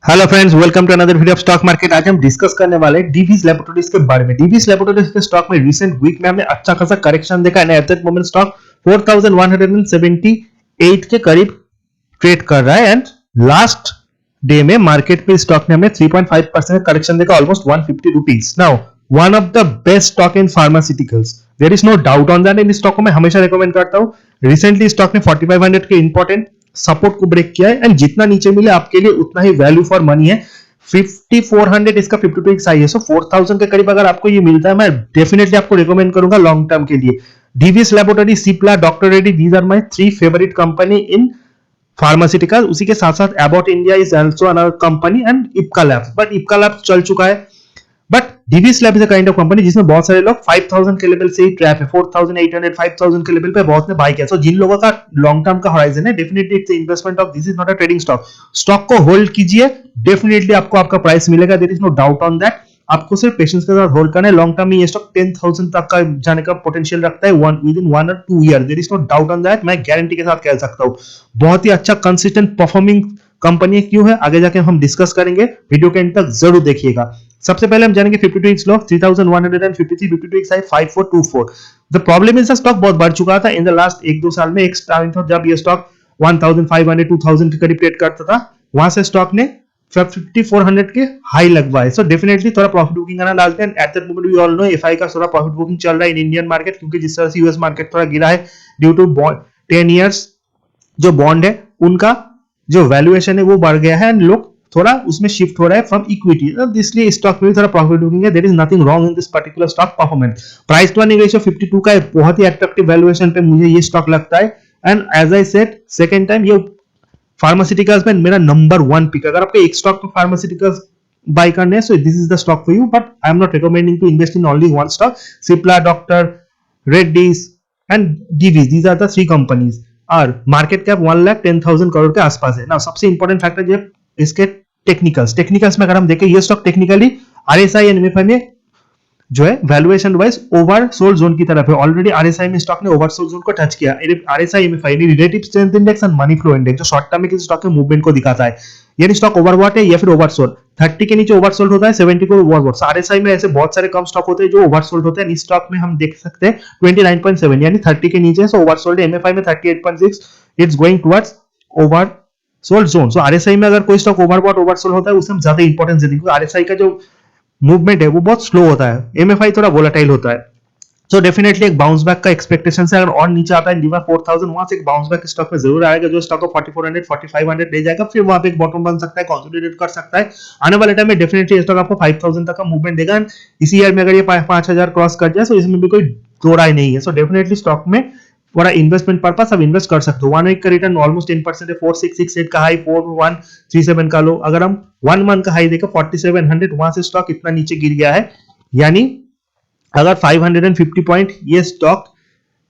Hello friends, welcome to another video of stock market. आज हम discuss करने वाले हैं डीवीज लैबोरेटरीज के बारे में। डीवीज लैबोरेटरीज के स्टॉक में रिसेंट वीक में हमने अच्छा खासा करेक्शन देखा है। एट दैट मोमेंट स्टॉक 4178 के करीब ट्रेड कर रहा है एंड लास्ट डे में मार्केट में स्टॉक ने हमने 3.5% करेक्शन देखा, almost 150 rupees. Now one of the best stock in pharmaceuticals, there is no doubt on that. इन स्टॉक को मैं हमेशा रिकमेंड करता हूं। रिसेंटली स्टॉक ने 4500 के इंपॉर्टेंट सपोर्ट को ब्रेक किया है एंड जितना नीचे मिले आपके लिए उतना ही वैल्यू फॉर मनी है। 5400 इसका 52 साइज है, सो 4000 के करीब अगर आपको ये मिलता है, मैं डेफिनेटली आपको रिकमेंड करूंगा लॉन्ग टर्म के लिए। Divi's laboratory, Cipla, doctor Reddy, these are my 3 favourite company in pharmaceutical. उसी के साथ साथ Abbott India is also another company and Ipca labs, but Ipca labs चल चुका है। But Divi's lab is a kind of company जिसमें बहुत सारे लोग 5000 के लेवल से ही ट्रैप है। 4800 5000 के लेवल पे बहुत ने बाय किया। सो जिन लोगों का लॉन्ग टर्म का होराइजन है, definitely it's investment of, this is not a trading stock. Stock को होल्ड कीजिए, डेफिनेटली आपको आपका प्राइस मिलेगा, there is no doubt on that. आपको सिर्फ पेशेंस के साथ होल्ड करना है। लॉन्ग टर्म में ये स्टॉक 10000 तक का जाने का पोटेंशियल रखता है विद इन 1 और 2 year, there is no doubt on that. मैं गारंटी के साथ कह सकता हूं बहुत ही अच्छा कंसिस्टेंट परफॉर्मिंग कंपनी क्यों है, आगे जाके हम डिस्कस करेंगे। वीडियो के एंड तक जरूर देखिएगा। सबसे पहले हम जानेंगे 52 लो 3153, 52 high 5424। The problem is the stock बहुत बढ़ चुका था इन द लास्ट 1-2 साल में। एक टाइम था जब ये स्टॉक 1500 2000 के करीब ट्रेड करता था, वहां से स्टॉक ने 5400 के हाई लगवाए। सो डेफिनेटली थोड़ा प्रॉफिट बुकिंग करना last time. At that moment we all know FI का थोड़ा प्रॉफिट बुकिंग चल रहा है इन इंडियन मार्केट, क्योंकि जिस तरह से यूएस मार्केट थोड़ा गिरा है ड्यू टू 10 इयर्स जो बॉन्ड है उनका जो वैल्यूएशन है वो बढ़ गया है एंड लोग थोड़ा उसमें शिफ्ट हो रहा है फ्रॉम इक्विटी, इसलिए स्टॉक में भी थोड़ा प्रॉफिट बुकिंग है। There is nothing wrong in this particular stock performance. Price to earning ratio 52 का है, बहुत ही अट्रैक्टिव वैल्यूएशन पे मुझे ये स्टॉक लगता है। And as I said second time, ये फार्मास्यूटिकल्स में मेरा नंबर 1 पिक। अगर आपको एक स्टॉक में फार्मास्यूटिकल्स बाय करने हैं, so this is the stock for you, but I am not recommending to invest in only one stock. Cipla, doctor Reddy's and Divi's, these are the 3 companies और मार्केट कैप 1,10,000 करोड़ के आसपास है। ना सबसे इंपॉर्टेंट फैक्टर जो इसके टेक्निकल्स में अगर हम देखें, ये stock technically RSI and MFI में जो है वैल्यूएशन वाइज ओवरसोल्ड जोन की तरफ है। ऑलरेडी आरएसआई में स्टॉक ने ओवरसोल्ड जोन को टच किया। RSI MFI relative strength index and money flow index जो शॉर्ट टर्म में किसी स्टॉक के मूवमेंट को दिखाता है, यानी स्टॉक ओवरबॉट है या फिर ओवरसोल्ड। 30 के नीचे ओवरसोल्ड होता है, 70 को ओवरबॉट। आरएसआई में ऐसे बहुत सारे कम स्टॉक होते हैं जो ओवरसोल्ड होते हैं। इस स्टॉक में हम देख सकते हैं 29.7 यानी 30 के नीचे, सो ओवरसोल्ड है। एमएफआई में 38.6, it's going towards over sold zone. So RSI में अगर कोई स्टॉक ओवरबॉट ओवरसोल्ड होता है उसे हम ज्यादा इंपॉर्टेंस देते हैं, क्योंकि आरएसआई का जो मूवमेंट है वो बहुत स्लो होता है, एमएफआई थोड़ा वोलेटाइल होता है। सो डेफिनेटली एक बाउंस बैक का एक्सपेक्टेशन है। अगर और नीचे आता है नियर 4000, वहां से एक बाउंस बैक स्टॉक में जरूर आएगा जो स्टॉक को 4400 4500 ले जाएगा। फिर वहां पे एक बॉटम बन सकता है, कंसोलिडेट कर सकता है। आने वाले टाइम में डेफिनेटली स्टॉक आपको 5000 तक का मूवमेंट देगा। इसी ईयर में अगर ये 5000 क्रॉस कर जाए तो इसमें भी कोई दो राय नहीं है। सो डेफिनेटली स्टॉक में फॉर इन्वेस्टमेंट पर्पस आप इन्वेस्ट कर सकते हो। 1 वीक का रिटर्न ऑलमोस्ट 10% है। 4668 का हाई, 4137 का लो। अगर हम 1 मंथ का हाई देखें 4700, वहां से स्टॉक इतना नीचे गिर गया है, यानी अगर 550 पॉइंट ये स्टॉक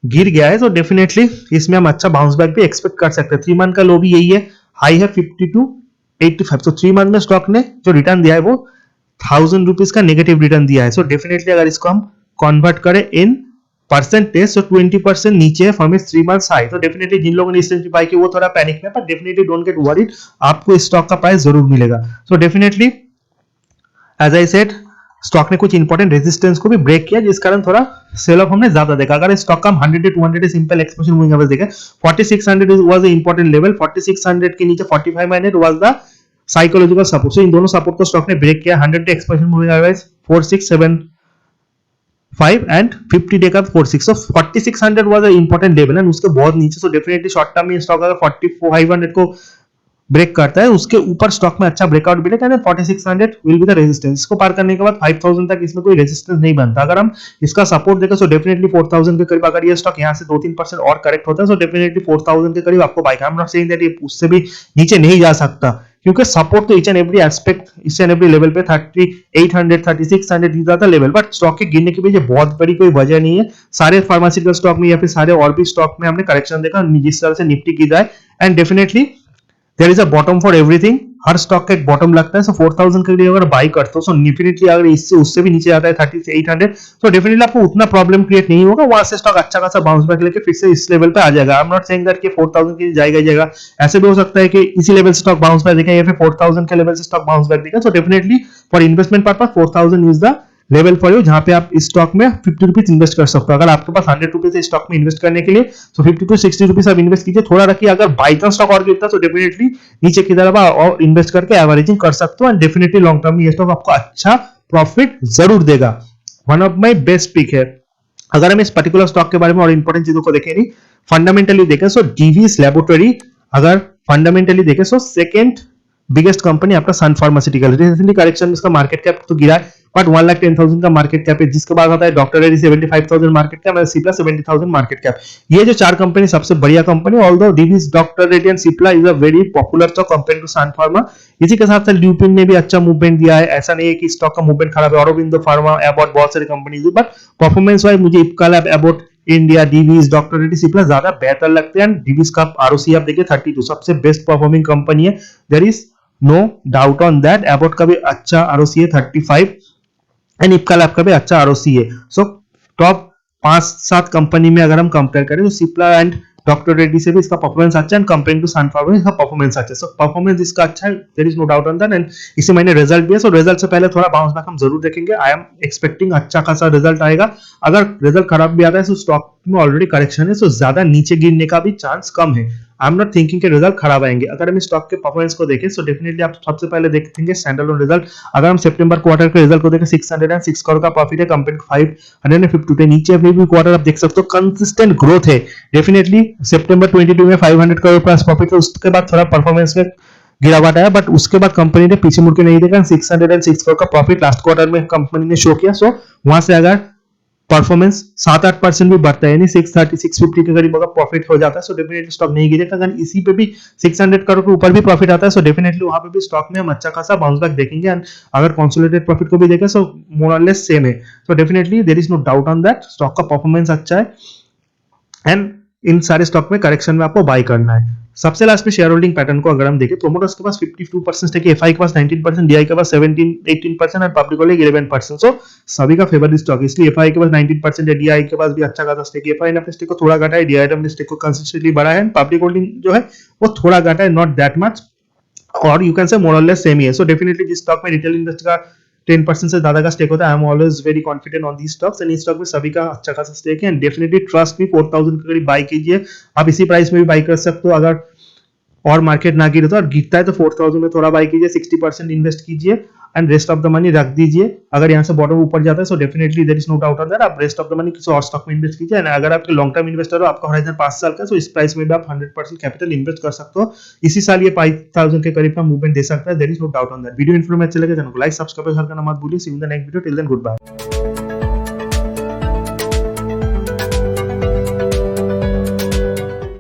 गिर गया है तो डेफिनेटली इसमें हम अच्छा बाउंस बैक भी एक्सपेक्ट कर सकते हैं। 3 मंथ का लो भी यही है, हाई है 5285। तो 3 मंथ में स्टॉक ने जो रिटर्न दिया है वो 1000 रुपीज का नेगेटिव रिटर्न दिया है। सो डेफिनेटली अगर इसको हम कन्वर्ट करें इन परसेंटेज, सो 20% नीचे है फ्रॉम इट्स 3 मंथ्स हाई। तो डेफिनेटली जिन लोगों ने रिसेंटली बाय किया वो थोड़ा पैनिक में, पर डेफिनेटली डोंट गेट वरीड, आपको इस स्टॉक का प्राइस जरूर मिलेगा। So definitely as I said, stock ने कुछ इंपॉर्टेंट रेजिस्टेंस को भी ब्रेक किया, जिस कारण थोड़ा सेल ऑफ हमने ज्यादा देखा। अगर स्टॉक का हम 100 to 200 simple expression moving average देखें, 4600 वाज द इंपॉर्टेंट लेवल। 4600 के नीचे 4500 वाज द साइकोलॉजिकल सपोर्ट। सो इन दोनों सपोर्ट को स्टॉक ने ब्रेक किया। 100 day expression moving average 4675 and 50 day का 46। सो 4600 was the important level and उसके बहुत नीचे। सो डेफिनेटली शॉर्ट टर्म में स्टॉक अगर 4500 को ब्रेक करता है, उसके ऊपर स्टॉक में अच्छा ब्रेकआउट मिलेगा and 4600 will be the resistance. इसको पार करने के बाद 5000 तक इसमें कोई रेजिस्टेंस नहीं बनता। अगर हम इसका सपोर्ट देखें सो डेफिनेटली 4000 के करीब अगर ये स्टॉक यहां से 2-3% और करेक्ट होता है, सो डेफिनेटली 4000 के करीब आपको बाय करना। आई एम नॉट सेइंग दैट ये उससे भी नीचे नहीं जा सकता, क्योंकि सपोर्ट तो each and every aspect, each and every level पे 3800 3600 these are the level. But stock के गिरने के पीछे बहुत बड़ी कोई वजह नहीं है। सारे फार्मास्यूटिकल स्टॉक में या फिर सारे और भी स्टॉक में हमने करेक्शन देखा जिस तरह से निफ्टी की जाए, and definitely there is a bottom for everything, हर स्टॉक का एक बॉटम लगता है। सो 4000 के लिए अगर बाई करते हो सो डेफिनेटली अगर इससे उससे भी नीचे आता है 30 से 800, तो डेफिनेटली आपको उतना प्रॉब्लम क्रिएट नहीं होगा, वहां से स्टॉक अच्छा खासा बाउंस बैक लेके फिर से इस लेवल पे आ जाएगा। आई एम नॉट सेइंग दैट कि 4000 के लिए जाएगा ही जाएगा, ऐसे भी हो सकता है कि इसी लेवल से स्टॉक बाउंस बैक देगा या फिर 4000 के लेवल से स्टॉक बाउंस बैक देगा। So definitely for investment purpose 4000 is the level for you, जहां पे आप इस स्टॉक में 50 रुपीज इन्वेस्ट कर सकते हो। अगर आपके पास 100 रुपीज है स्टॉक में इन्वेस्ट करने के लिए, तो 50 टू 60 रुपीज आप इन्वेस्ट कीजिए, थोड़ा रखिए। अगर बाई चांस स्टॉक और गिरता है तो डेफिनेटली नीचे की तरफ और इन्वेस्ट करके एवरेजिंग कर सकते हो, एंड डेफिनेटली लॉन्ग टर्म में ये स्टॉक आपको अच्छा प्रॉफिट जरूर देगा। One of my best pick है। अगर हम इस पर्टिकुलर स्टॉक के बारे में और इंपॉर्टेंट चीजों को देखें, नहीं फंडामेंटली देखें, सो डीवीएस लैबोरेटरी अगर फंडामेंटली देखें सो सेकेंड बिगेस्ट कंपनी आपका सन फार्मास्यूटिकल। रिसेंटली करेक्शन में इसका मार्केट कैप तो गिरा है, बट 1,10,000 का मार्केट कैप है, जिसके बाद आता है डॉक्टर रेड्डी 75,000 मार्केट कैप और सिप्ला 70,000 मार्केट कैप। ये जो चार कंपनी सबसे बढ़िया company, although Divi's, doctor Reddy and Cipla is a very popular stock compare to Sun Pharma. इसी के साथ साथ ल्यूपिन ने भी अच्छा मूवमेंट दिया है, ऐसा नहीं है कि स्टॉक का मूवमेंट खराब है। ऑरोबिंदो फार्मा, एबॉट, बहुत सारी कंपनीज है, बट परफॉर्मेंस वाइज मुझे Ipca lab, Abbott India, DVS, doctor Reddy, Cipla ज्यादा बेहतर लगते हैं। डीवीएस का आरओसी आप देखिए 32, सबसे बेस्ट परफॉर्मिंग कंपनी है, there is no doubt on that. Abbott का भी अच्छा आरओसी है 35, एंड इप्का लैब का भी अच्छा आरओसी है। सो टॉप 5-7 कंपनी में अगर हम कंपेयर करें तो सिप्ला एंड डॉक्टर रेड्डी से भी इसका परफॉर्मेंस अच्छा है, and comparing to Sun Pharma इसका परफॉर्मेंस अच्छा है। सो परफॉर्मेंस इसका अच्छा है, there is no doubt on that, and इसी महीने रिजल्ट भी है। सो रिजल्ट से पहले थोड़ा बाउंस बैक हम जरूर देखेंगे। आई एम एक्सपेक्टिंग अच्छा खासा रिजल्ट आएगा। अगर रिजल्ट खराब भी आता है तो स्टॉक में ऑलरेडी करेक्शन है, सो ज्यादा नीचे गिरने का भी चांस कम है। आई एम नॉट थिंकिंग के रिजल्ट खराब आएंगे। अगर हम स्टॉक के परफॉर्मेंस को देखें, सो डेफिनेटली आप सबसे पहले देखेंगे स्टैंडअलोन रिजल्ट। अगर हम सितंबर क्वार्टर के रिजल्ट को देखें, 606 करोड़ का प्रॉफिट है कंपेयर टू 552 नीचे अभी भी क्वार्टर आप देख सकते हो कंसिस्टेंट ग्रोथ है। डेफिनेटली सितंबर 22 में 500 करोड़ प्लस प्रॉफिट है, उसके बाद थोड़ा परफॉर्मेंस में गिरावट आया, बट उसके बाद कंपनी ने पीछे मुड़ के नहीं देखा। 606 करोड़ का प्रॉफिट लास्ट क्वार्टर में कंपनी ने शो किया। सो वहां से अगर परफॉर्मेंस 7-8% भी बढ़ता है, यानी 630 650 के करीब अगर प्रॉफिट हो जाता है, सो डेफिनेटली स्टॉक नहीं गिरेगा। अगर इसी पे भी 600 करोड़ के ऊपर भी प्रॉफिट आता है, सो डेफिनेटली वहां पे भी स्टॉक में हम अच्छा खासा बाउंस बैक देखेंगे। एंड अगर कंसोलिडेटेड प्रॉफिट को भी देखें, सो मोर और लेस सेम है। So definitely there is no doubt on that, stock का परफॉर्मेंस अच्छा है, एंड इन सारे स्टॉक में करेक्शन में आपको बाय करना है। सबसे लास्ट में शेयर होल्डिंग पैटर्न को अगर हम देखें, प्रोमोटर्स के पास 52% स्टेक है, एफआई के पास 19%, डीआई के पास 17-18% और पब्लिक होल्डिंग 11%। सो सभी का फेवरेट स्टॉक, इसलिए एफआई के पास 19% है, डीआई के पास भी अच्छा खासा स्टेक है। एफआई ने अपने स्टेक को थोड़ा घटा है, डीआई ने अपने स्टेक को कंसिस्टेंटली बढ़ाया है, पब्लिक होल्डिंग जो है वो थोड़ा घटा है, नॉट दैट मच, और यू कैन से मोर और लेस सेम ही है। सो डेफिनेटली जिस स्टॉक में रिटेल इन्वेस्टर का 10% से ज्यादा का स्टेक होता है, I am always very confident on the stocks, and इस स्टॉक में सभी का अच्छा खासा स्टेक है, एंड डेफिनेटली ट्रस्ट भी 4000 के करीब बाय कीजिए। आप इसी प्राइस में भी बाय कर सकते हो, अगर और मार्केट ना गिरे तो, और गिरता है तो 4000 में थोड़ा बाय कीजिए, 60% इन्वेस्ट कीजिए, and rest of the money रख दीजिए। अगर यहाँ से बॉटम ऊपर जाता है, so definitely there is no doubt on that, आप रेस्ट ऑफ द मनी किसी और स्टॉक में इन्वेस्ट कीजिए। एंड अगर आप लॉन्ग टर्म इन्वेस्टर हो, आपका होराइजन 5 साल का, सो इस प्राइस में भी आप 100% कैपिटल इन्वेस्ट कर सकते हो। इसी साल ये 5000 के करीब का मूवमेंट दे सकता है, there is no doubt on that. Video information अच्छा लगे, चैनल को लाइक सब्सक्राइब करना मत भूलिए। See you in the next video, till then good bye.